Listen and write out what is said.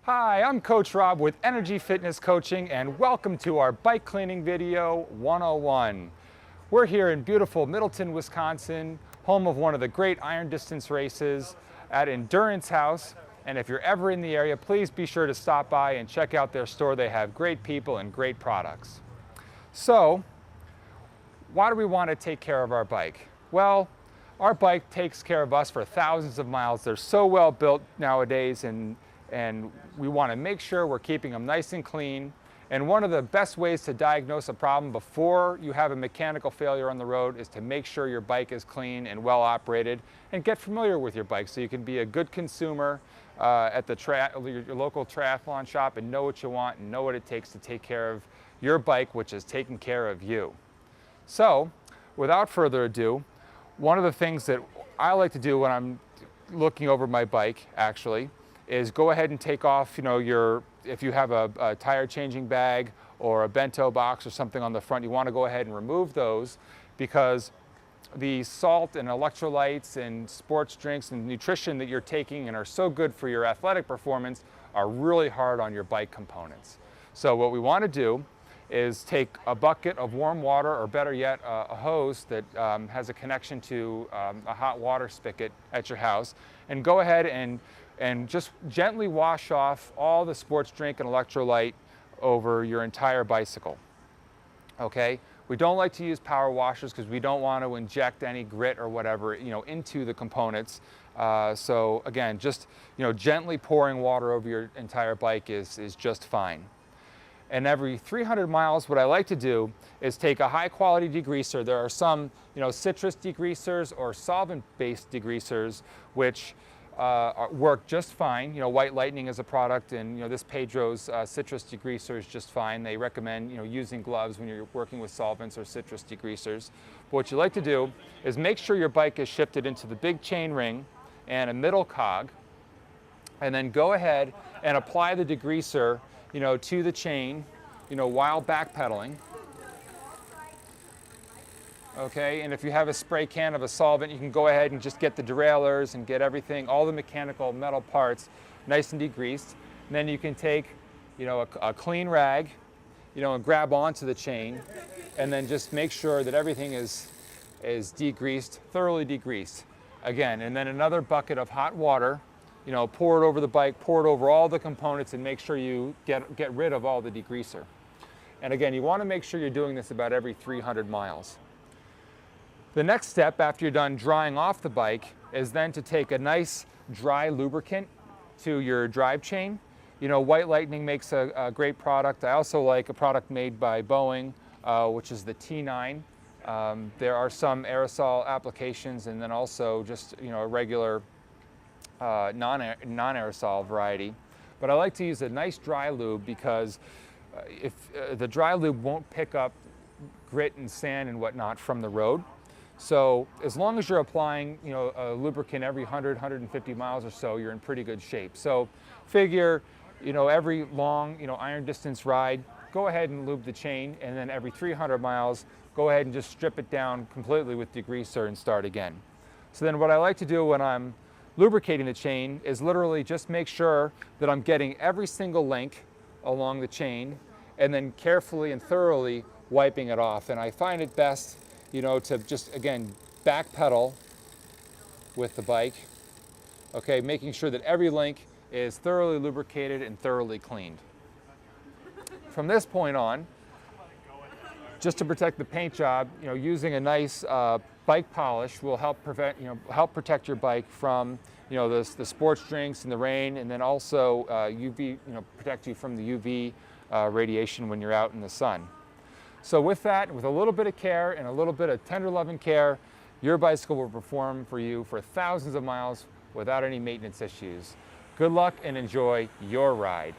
Hi, I'm Coach Rob with Energy Fitness Coaching, and welcome to our bike cleaning video 101. We're here in beautiful Middleton, Wisconsin, home of one of the great iron distance races at Endurance House. And if you're ever in the area, please be sure to stop by and check out their store. They have great people and great products. So, why do we want to take care of our bike? Well, our bike takes care of us for thousands of miles. They're so well built nowadays, and we want to make sure we're keeping them nice and clean. And one of the best ways to diagnose a problem before you have a mechanical failure on the road is to make sure your bike is clean and well operated, and get familiar with your bike so you can be a good consumer at your local triathlon shop and know what you want and know what it takes to take care of your bike, which is taking care of you. So, without further ado, one of the things that I like to do when I'm looking over my bike, actually, is go ahead and take off, if you have a tire changing bag or a bento box or something on the front, you want to go ahead and remove those, because the salt and electrolytes and sports drinks and nutrition that you're taking and are so good for your athletic performance are really hard on your bike components. So what we want to do is take a bucket of warm water, or better yet, a hose that has a connection to a hot water spigot at your house, and go ahead and just gently wash off all the sports drink and electrolyte over your entire bicycle. Okay? We don't like to use power washers because we don't want to inject any grit or whatever, into the components. So again, just gently pouring water over your entire bike is just fine. And every 300 miles, what I like to do is take a high quality degreaser. There are some, citrus degreasers or solvent-based degreasers, which work just fine. White Lightning is a product, and this Pedro's citrus degreaser is just fine. They recommend using gloves when you're working with solvents or citrus degreasers. But what you like to do is make sure your bike is shifted into the big chain ring and a middle cog, and then go ahead and apply the degreaser to the chain, while backpedaling. Okay, and if you have a spray can of a solvent, you can go ahead and just get the derailleurs and get everything, all the mechanical metal parts, nice and degreased. And then you can take, a clean rag, and grab onto the chain, and then just make sure that everything is degreased, thoroughly degreased. Again, and then another bucket of hot water. Pour it over the bike, pour it over all the components, and make sure you get rid of all the degreaser. And again, you want to make sure you're doing this about every 300 miles. The next step after you're done drying off the bike is then to take a nice dry lubricant to your drive chain. White Lightning makes a great product. I also like a product made by Boeing, which is the T9. There are some aerosol applications, and then also just a regular non-aerosol variety. But I like to use a nice dry lube, because if the dry lube won't pick up grit and sand and whatnot from the road. So as long as you're applying a lubricant every 100, 150 miles or so, you're in pretty good shape. So figure every long iron distance ride, go ahead and lube the chain, and then every 300 miles, go ahead and just strip it down completely with degreaser and start again. So then what I like to do when I'm lubricating the chain is literally just make sure that I'm getting every single link along the chain, and then carefully and thoroughly wiping it off. And I find it best, to just, again, backpedal with the bike, okay, making sure that every link is thoroughly lubricated and thoroughly cleaned. From this point on, just to protect the paint job, using a nice bike polish will help protect your bike from the sports drinks and the rain, and then also UV, protect you from the UV radiation when you're out in the sun. So with that, with a little bit of care and a little bit of tender loving care, your bicycle will perform for you for thousands of miles without any maintenance issues. Good luck and enjoy your ride.